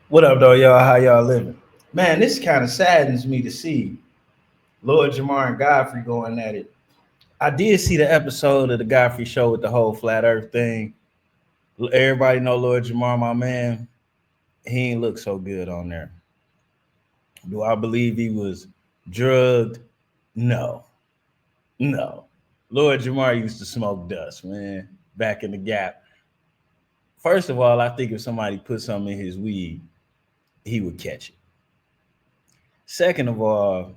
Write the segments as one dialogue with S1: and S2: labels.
S1: What up, though, y'all? How y'all living? Man, this kind of saddens me to see Lord Jamar and Godfrey going at it. I did see the episode of the Godfrey show with the whole flat Earth thing. Everybody know Lord Jamar, my man. He ain't look so good on there. Do I believe he was drugged? No, no. Lord Jamar used to smoke dust, man. Back in the gap. First of all, I think if somebody put something in his weed, he would catch it. Second of all,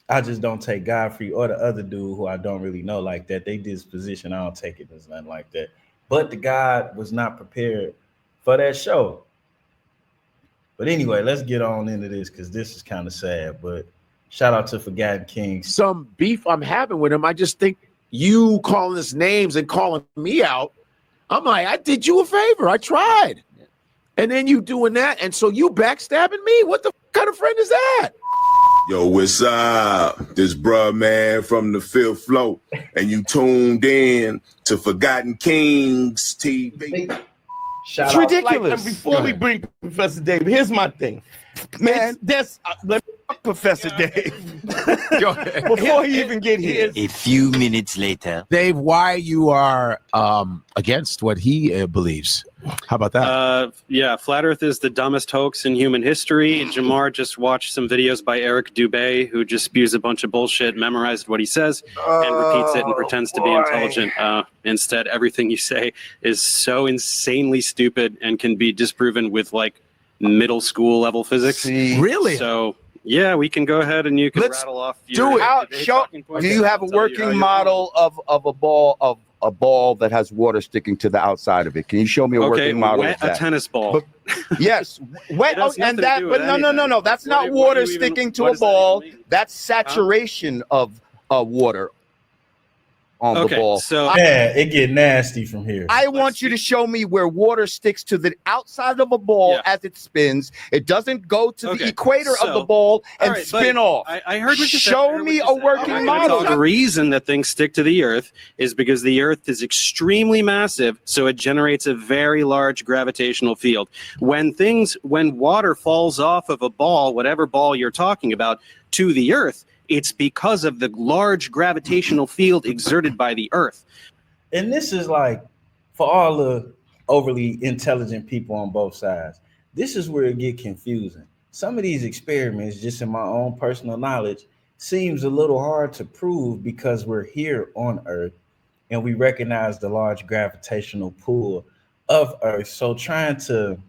S1: I just don't take Godfrey or the other dude who I don't really know like that. They disposition, I don't take it as nothing like that. But the guy was not prepared for that show. But anyway, let's get on into this because this is kind of sad. But shout out to Forgotten Kings.
S2: Some beef I'm having with him. I just think you calling us names and calling me out. I'm like, I did you a favor. I tried. And then you doing that. And so you backstabbing me? What the kind of friend is that?
S3: Yo, what's up? This bruh man from the fifth float, and you tuned in to Forgotten Kings TV.
S4: It's ridiculous. Before we bring Professor Dave, here's my thing, man. That's Professor Dave. Before he even get here.
S5: A few minutes later,
S2: Dave, why you are against what he believes? How about that?
S6: Yeah, Flat Earth is the dumbest hoax in human history. Jamar just watched some videos by Eric Dubé, who just spews a bunch of bullshit, memorized what he says, and repeats it and pretends to be intelligent. Instead, everything you say is so insanely stupid and can be disproven with like middle school level physics.
S2: Really?
S6: So yeah, we can go ahead and you can rattle off.
S4: Do you have a working model of a ball that has water sticking to the outside of it? Can you show me a working model of that?
S6: A tennis ball.
S4: Yes, wet. And that, but no. That's not water sticking to a ball. That's saturation of water on the ball.
S6: So
S1: yeah, it get nasty from here.
S4: I want you to show me where water sticks to the outside of a ball as it spins. It doesn't go to the equator of the ball and spin off.
S6: I heard what you said.
S4: Show me a working model.
S6: The reason that things stick to the Earth is because the Earth is extremely massive, so it generates a very large gravitational field. When water falls off of a ball, whatever ball you're talking about, to the Earth, it's because of the large gravitational field exerted by the Earth.
S1: And this is like, for all the overly intelligent people on both sides, this is where it get confusing. Some of these experiments, just in my own personal knowledge, seems a little hard to prove because we're here on Earth and we recognize the large gravitational pull of Earth. So trying to,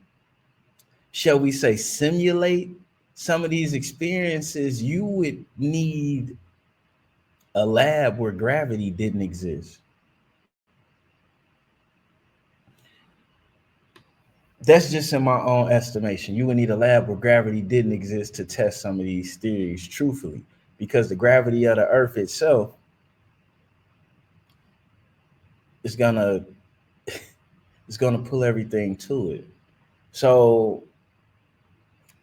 S1: shall we say, simulate some of these experiences, you would need a lab where gravity didn't exist. That's just in my own estimation. You would need a lab where gravity didn't exist to test some of these theories truthfully, because the gravity of the Earth itself is gonna pull everything to it. So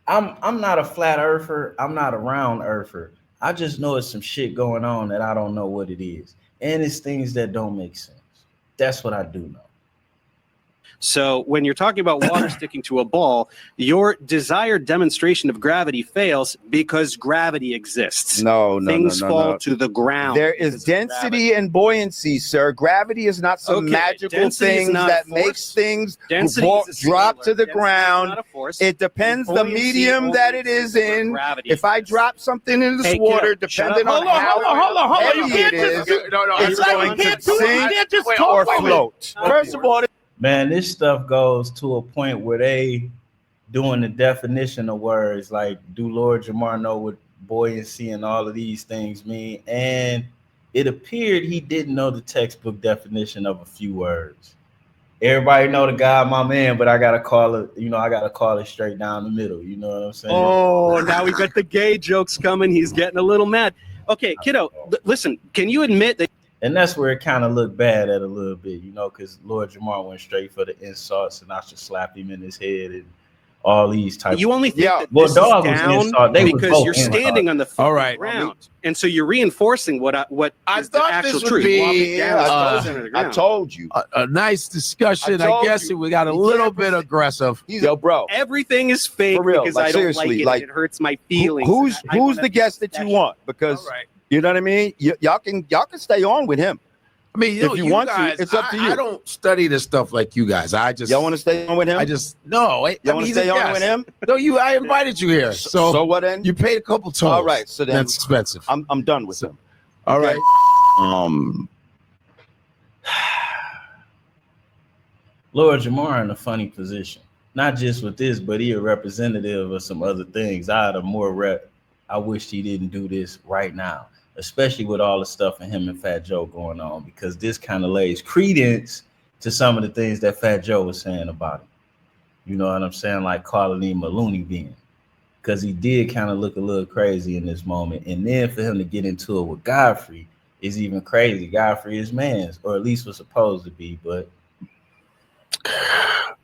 S1: I'm not a flat earther. I'm not a round earther. I just know it's some shit going on that I don't know what it is. And it's things that don't make sense. That's what I do know.
S6: So when you're talking about water sticking to a ball, your desired demonstration of gravity fails because gravity exists.
S4: No.
S6: Things fall to the ground.
S4: There is density and buoyancy, sir. Gravity is not some magical thing that makes things drop to the ground. It depends the medium that it is in. If I drop something in this water, depending on how heavy it is, it's going to sink or float. First of all,
S1: man, this stuff goes to a point where they doing the definition of words, like, do Lord Jamar know what buoyancy and all of these things mean? And it appeared he didn't know the textbook definition of a few words. Everybody know the guy, my man, but I gotta call it straight down the middle. You know what I'm saying?
S6: Oh, now we got the gay jokes coming. He's getting a little mad. Okay, kiddo, listen, can you admit that?
S1: And that's where it kind of looked bad at a little bit, because Lord Jamar went straight for the insults and I should slap him in his head and all these types.
S6: You only think that
S1: well,
S6: this
S1: dog
S6: is
S1: was
S6: down
S1: inside. They
S6: because
S1: was
S6: you're standing on the
S2: all right
S6: ground, and so you're reinforcing what
S2: I
S6: is the
S2: thought
S6: actual
S2: this would
S6: truth.
S2: be,
S6: Walking down is
S2: uh,
S6: the center of the ground.
S4: I told you.
S2: a nice discussion. I
S4: told
S2: guess
S4: you.
S2: we got a little bit aggressive.
S4: Yo, bro.
S6: Everything is fake
S4: For real,
S6: because
S4: like,
S6: I don't
S4: seriously,
S6: like it.
S4: like,
S6: And it hurts my feelings.
S4: Who's
S6: and I wanna-
S4: the guest that you want? Because you know what I mean. Y'all can stay on with him.
S2: I mean,
S4: if you want
S2: guys,
S4: to, it's up to you.
S2: I don't study this stuff like you guys.
S4: Y'all want to stay on with him?
S2: No.
S4: You want to stay on with him?
S2: No, I invited you here. So
S4: what then?
S2: You paid a couple tolls.
S4: All right, so then
S2: that's expensive.
S4: I'm done with him.
S2: All right.
S1: Lord Jamar in a funny position. Not just with this, but he a representative of some other things. I wished he didn't do this right now, especially with all the stuff in him and Fat Joe going on, because this kind of lays credence to some of the things that Fat Joe was saying about him. You know what I'm saying? Like calling him a loony bin, because he did kind of look a little crazy in this moment. And then for him to get into it with Godfrey is even crazy. Godfrey is man's, or at least was supposed to be, but.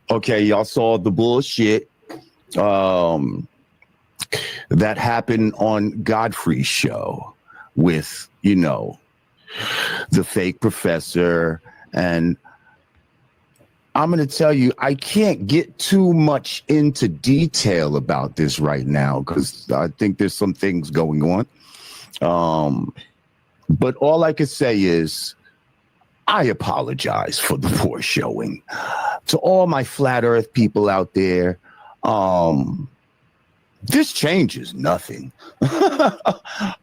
S4: Okay, y'all saw the bullshit that happened on Godfrey's show with, the fake professor. And I'm going to tell you, I can't get too much into detail about this right now because I think there's some things going on. But all I could say is I apologize for the poor showing. To all my flat earth people out there, this changes nothing.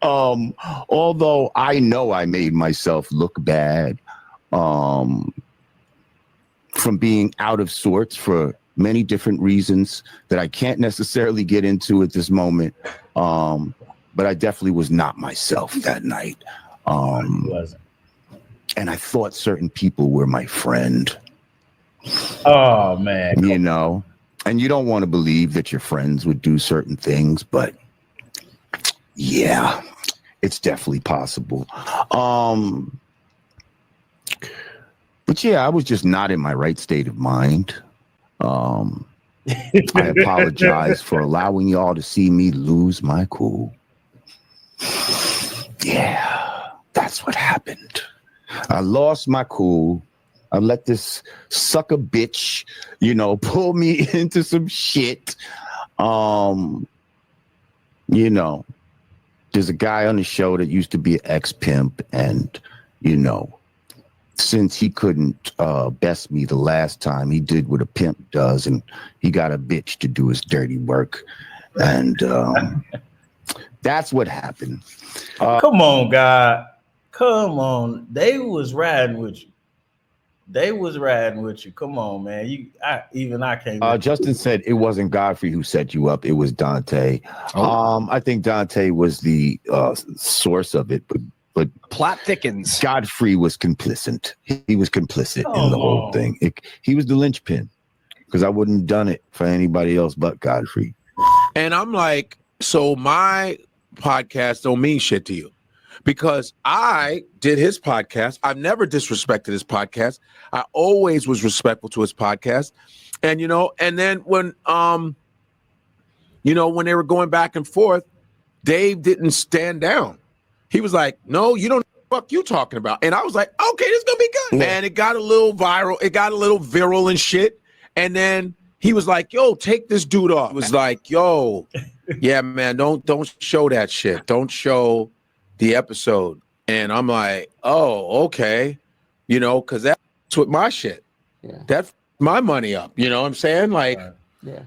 S4: Although I know I made myself look bad from being out of sorts for many different reasons that I can't necessarily get into at this moment. But I definitely was not myself that night. And I thought certain people were my friend.
S1: Oh, man.
S4: And you don't want to believe that your friends would do certain things, but yeah, it's definitely possible. But yeah, I was just not in my right state of mind. I apologize for allowing y'all to see me lose my cool. Yeah, that's what happened. I lost my cool. I let this sucker bitch, pull me into some shit. There's a guy on the show that used to be an ex-pimp, and, since he couldn't best me the last time, he did what a pimp does, and he got a bitch to do his dirty work. And that's what happened.
S1: Come on, God. Come on. They was riding with you. Come on, man. I can't.
S4: Justin said it wasn't Godfrey who set you up. It was Dante. I think Dante was the source of it, but
S7: plot thickens.
S4: Godfrey was complicit. He was complicit in the whole thing. He was the linchpin, because I wouldn't have done it for anybody else but Godfrey.
S2: And I'm like, so my podcast don't mean shit to you. Because I did his podcast. I've never disrespected his podcast. I always was respectful to his podcast. And, and then when, when they were going back and forth, Dave didn't stand down. He was like, no, you don't know what the fuck you talking about. And I was like, okay, this is going to be good. Yeah. And it got a little viral. It got a little viral and shit. And then he was like, yo, take this dude off. It was like, yo, yeah, man, don't show that shit. Don't show the episode. And I'm like, oh, okay, because that's with my shit. Yeah. That's my money up. You know what I'm saying? Like,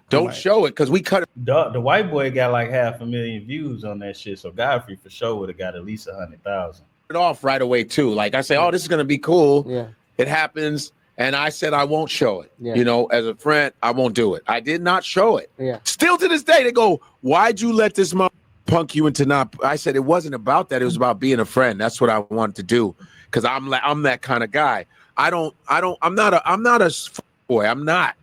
S2: don't show it, because we cut it.
S1: The white boy got like 500,000 views on that shit. So Godfrey for sure would have got at least 100,000.
S2: It off right away too. Like I say, oh, this is gonna be cool.
S7: Yeah.
S2: It happens. And I said I won't show it. Yeah. As a friend, I won't do it. I did not show it. Yeah. Still to this day, they go, why'd you let this punk you into not? I said it wasn't about that. It was about being a friend. That's what I wanted to do, because I'm that kind of guy. I'm not a boy. I'm not.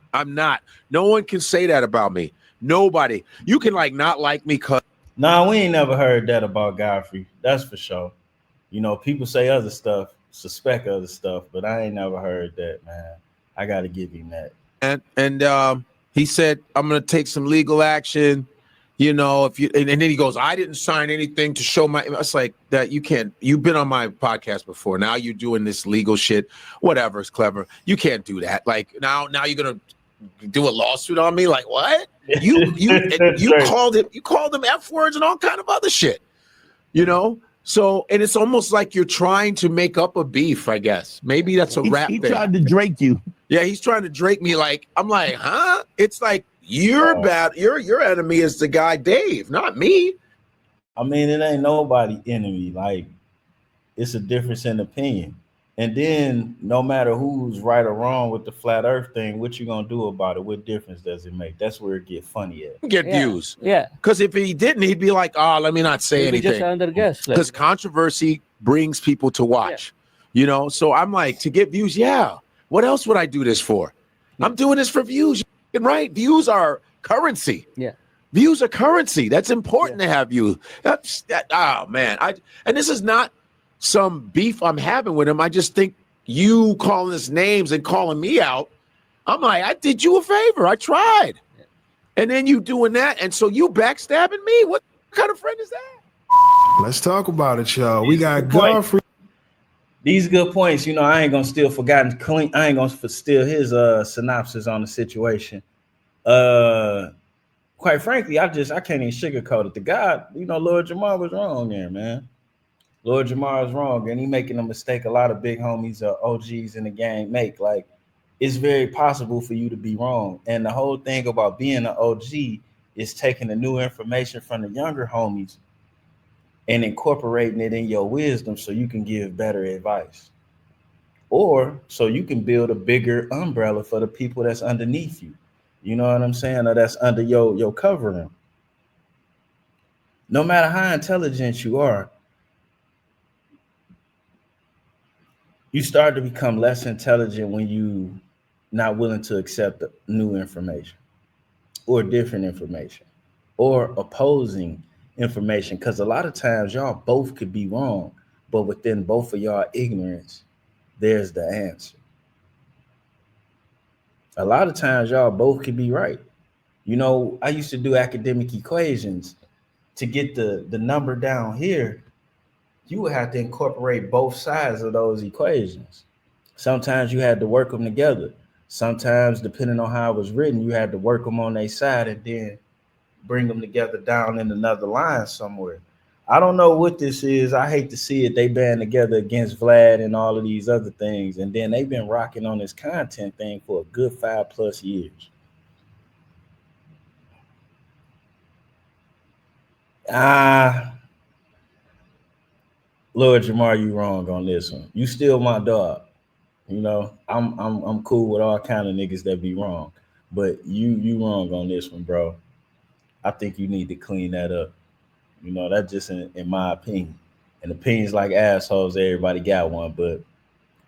S2: No one can say that about me. Nobody. You can not like me, cause
S1: nah, we ain't never heard that about Godfrey. That's for sure. People say other stuff, suspect other stuff, but I ain't never heard that, man. I gotta give him that.
S2: And He said, I'm going to take some legal action. You know, if you, and then he goes, I didn't sign anything to show my, it's like that. You can't, you've been on my podcast before. Now you're doing this legal shit, whatever is clever. You can't do that. Like now you're going to do a lawsuit on me. Like what? You called him F words and all kind of other shit, you know? So, and it's almost like you're trying to make up a beef, I guess. Maybe that's a rap thing.
S7: He tried to Drake you.
S2: Yeah, he's trying to Drake me. Like, I'm like, huh? It's like, you're bad. Your enemy is the guy Dave, not me.
S1: I mean, it ain't nobody enemy. Like, it's a difference in opinion. And then no matter who's right or wrong with the flat earth thing, what you gonna do about it? What difference does it make? That's where it get funny at.
S2: Get views.
S8: Yeah.
S2: Because if he didn't, he'd be like, oh, let me not say anything.
S8: Just under guess.
S2: Because controversy brings people to watch. You know, so I'm like, to get views, yeah. What else would I do this for? I'm doing this for views. Right? Views are currency.
S8: Yeah.
S2: Views are currency. That's important to have views. Oh man. And this is not some beef I'm having with him. I just think you calling us names and calling me out. I'm like, I did you a favor. I tried. Yeah. And then you doing that. And so you backstabbing me. What kind of friend is that?
S9: Let's talk about it, y'all. We got Godfrey.
S1: These good points, you know, I ain't gonna steal forgotten clean. I ain't gonna steal his synopsis on the situation. Quite frankly, I can't even sugarcoat it. The guy, you know, Lord Jamar was wrong there, man. Lord Jamar is wrong, and he making a mistake a lot of big homies or OGs in the gang make. Like, it's very possible for you to be wrong. And the whole thing about being an OG is taking the new information from the younger homies and incorporating it in your wisdom so you can give better advice. Or so you can build a bigger umbrella for the people that's underneath you. You know what I'm saying? Or that's under your covering. No matter how intelligent you are, you start to become less intelligent when you not willing to accept new information or different information or opposing information. Because a lot of times y'all both could be wrong, but within both of y'all ignorance, there's the answer. A lot of times y'all both could be right. You know, I used to do academic equations. To get the number down here, you would have to incorporate both sides of those equations. Sometimes you had to work them together. Sometimes, depending on how it was written, you had to work them on their side and then bring them together down in another line somewhere. I don't know what this is. I hate to see it. They band together against Vlad and all of these other things. And then they've been rocking on this content thing for a good 5+ years. Lord Jamar, you wrong on this one. You still my dog. You know, I'm cool with all kind of niggas that be wrong. But you wrong on this one, bro. I think you need to clean that up. You know, that's just in my opinion. And opinions like assholes, everybody got one, but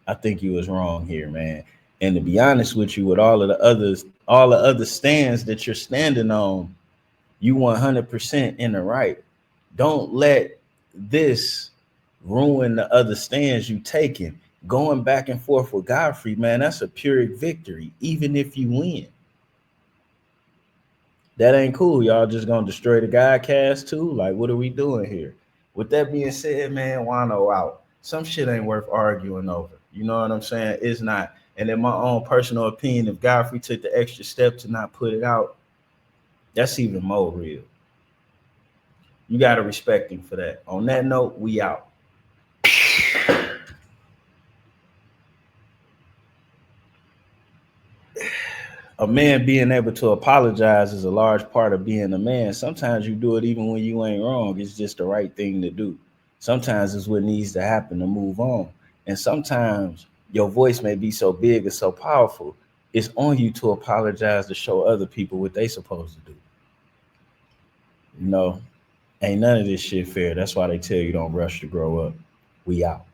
S1: I think you was wrong here, man. And to be honest with you, with all the other stands that you're standing on, you 100% in the right. Don't let this ruin the other stands you taking. Going back and forth with Godfrey, man, that's a Pyrrhic victory, even if you win. That ain't cool. Y'all just gonna destroy the Godcast too? Like, what are we doing here? With that being said, man, Juan-O out. Some shit ain't worth arguing over. You know what I'm saying? It's not. And in my own personal opinion, if Godfrey took the extra step to not put it out, that's even more real. You got to respect him for that. On that note, we out. A man being able to apologize is a large part of being a man. Sometimes you do it even when you ain't wrong. It's just the right thing to do. Sometimes it's what needs to happen to move on. And sometimes your voice may be so big and so powerful, it's on you to apologize to show other people what they supposed to do. You know, ain't none of this shit fair. That's why they tell you don't rush to grow up. We out.